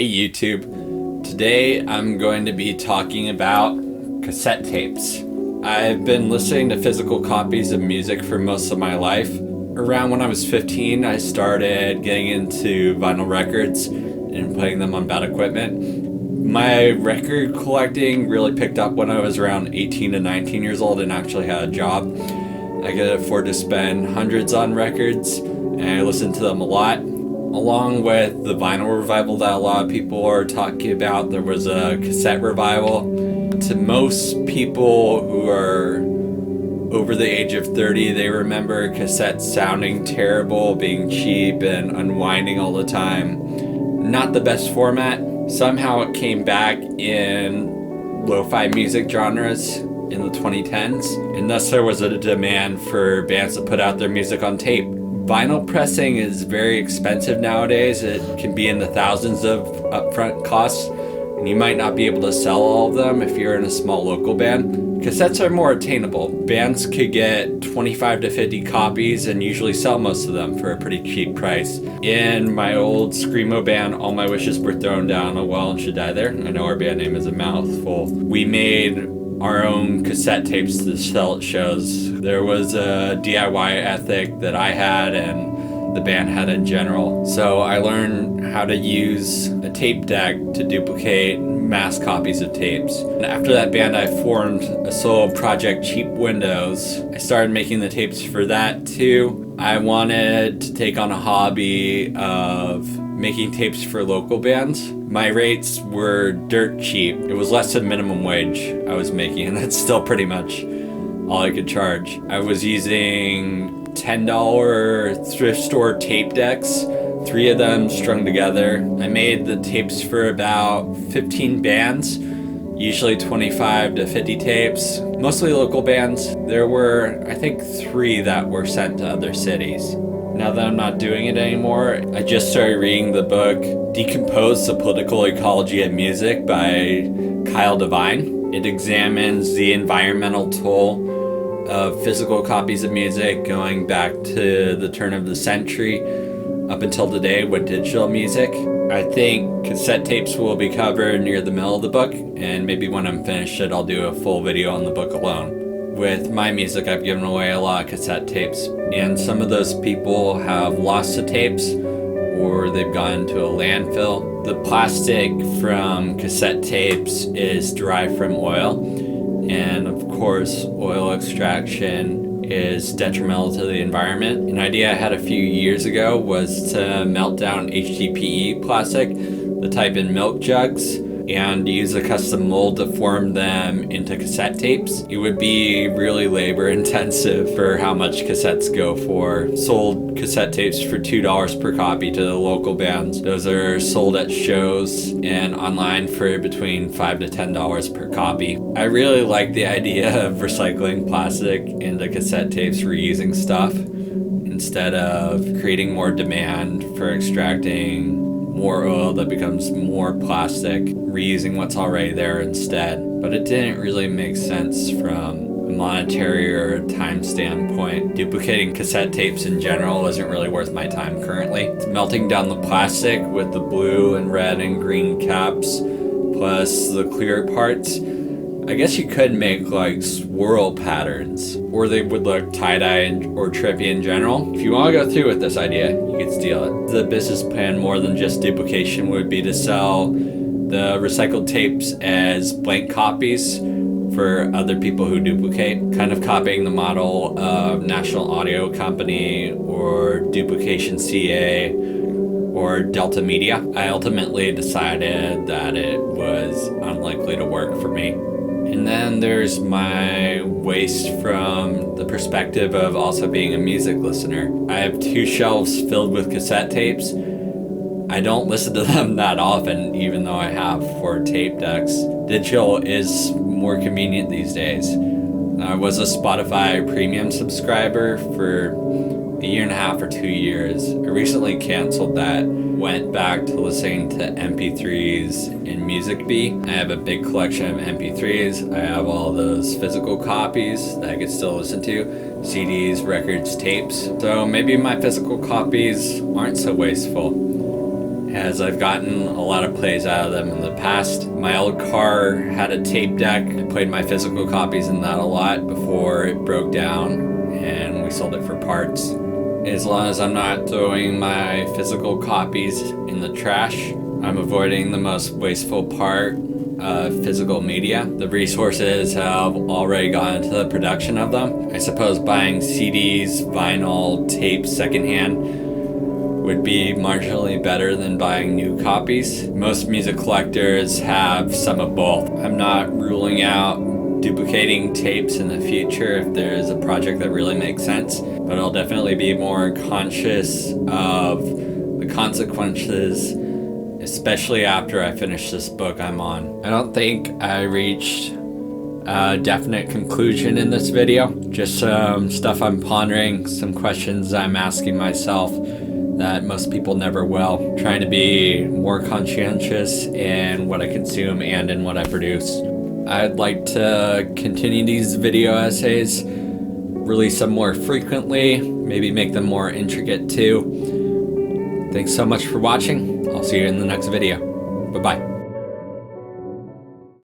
Hey YouTube, today I'm going to be talking about cassette tapes. I've been listening to physical copies of music for most of my life. Around when I was 15, I started getting into vinyl records and putting them on bad equipment. My record collecting really picked up when I was around 18 to 19 years old and actually had a job. I could afford to spend hundreds on records and I listened to them a lot. Along with the vinyl revival that a lot of people are talking about, there was a cassette revival. To most people who are over the age of 30, they remember cassettes sounding terrible, being cheap and unwinding all the time. Not the best format. Somehow it came back in lo-fi music genres in the 2010s, and thus there was a demand for bands to put out their music on tape. Vinyl pressing is very expensive nowadays. It can be in the thousands of upfront costs, and you might not be able to sell all of them if you're in a small local band. Cassettes are more attainable. Bands could get 25 to 50 copies and usually sell most of them for a pretty cheap price. In my old screamo band, All My Wishes Were Thrown Down a Well and Should Die There, I know our band name is a mouthful, we made our own cassette tapes to sell at shows. There was a DIY ethic that I had and the band had in general. So I learned how to use a tape deck to duplicate mass copies of tapes. And after that band, I formed a solo project, Cheap Windows. I started making the tapes for that too. I wanted to take on a hobby of making tapes for local bands. My rates were dirt cheap. It was less than minimum wage I was making, and that's still pretty much all I could charge. I was using $10 thrift store tape decks, 3 of them strung together. I made the tapes for about 15 bands, usually 25 to 50 tapes, mostly local bands. There were, I think, 3 that were sent to other cities. Now that I'm not doing it anymore, I just started reading the book Decompose: The Political Ecology of Music by Kyle Devine. It examines the environmental toll of physical copies of music going back to the turn of the century up until today with digital music. I think cassette tapes will be covered near the middle of the book, and maybe when I'm finished it, I'll do a full video on the book alone. With my music, I've given away a lot of cassette tapes, and some of those people have lost the tapes or they've gone to a landfill. The plastic from cassette tapes is derived from oil, and of course, oil extraction is detrimental to the environment. An idea I had a few years ago was to melt down HDPE plastic, the type in milk jugs, and use a custom mold to form them into cassette tapes. It would be really labor intensive for how much cassettes go for. Sold cassette tapes for $2 per copy to the local bands. Those are sold at shows and online for between $5 to $10 per copy. I really like the idea of recycling plastic into cassette tapes, reusing stuff, instead of creating more demand for extracting more oil that becomes more plastic, reusing what's already there instead. But it didn't really make sense from a monetary or time standpoint. Duplicating cassette tapes in general isn't really worth my time currently. It's melting down the plastic with the blue and red and green caps plus the clear parts. I guess you could make like swirl patterns, or they would look tie-dye or trippy in general. If you want to go through with this idea, you could steal it. The business plan, more than just duplication, would be to sell the recycled tapes as blank copies for other people who duplicate, kind of copying the model of National Audio Company or Duplication CA or Delta Media. I ultimately decided that it was unlikely to work for me. And then there's my waste from the perspective of also being a music listener. I have 2 shelves filled with cassette tapes. I don't listen to them that often, even though I have 4 tape decks. Digital is more convenient these days. I was a Spotify premium subscriber for 1.5 or 2 years. I recently canceled that, went back to listening to MP3s and Music Bee. I have a big collection of MP3s. I have all those physical copies that I could still listen to, CDs, records, tapes. So maybe my physical copies aren't so wasteful. as I've gotten a lot of plays out of them in the past. My old car had a tape deck. I played my physical copies in that a lot before it broke down and we sold it for parts. As long as I'm not throwing my physical copies in the trash, I'm avoiding the most wasteful part of physical media. The resources have already gone into the production of them. I suppose buying CDs, vinyl, tapes secondhand would be marginally better than buying new copies. Most music collectors have some of both. I'm not ruling out duplicating tapes in the future if there's a project that really makes sense, but I'll definitely be more conscious of the consequences, especially after I finish this book I'm on. I don't think I reached a definite conclusion in this video, just some stuff I'm pondering, some questions I'm asking myself that most people never will. Trying to be more conscientious in what I consume and in what I produce. I'd like to continue these video essays, release them more frequently, maybe make them more intricate too. Thanks so much for watching. I'll see you in the next video. Bye-bye.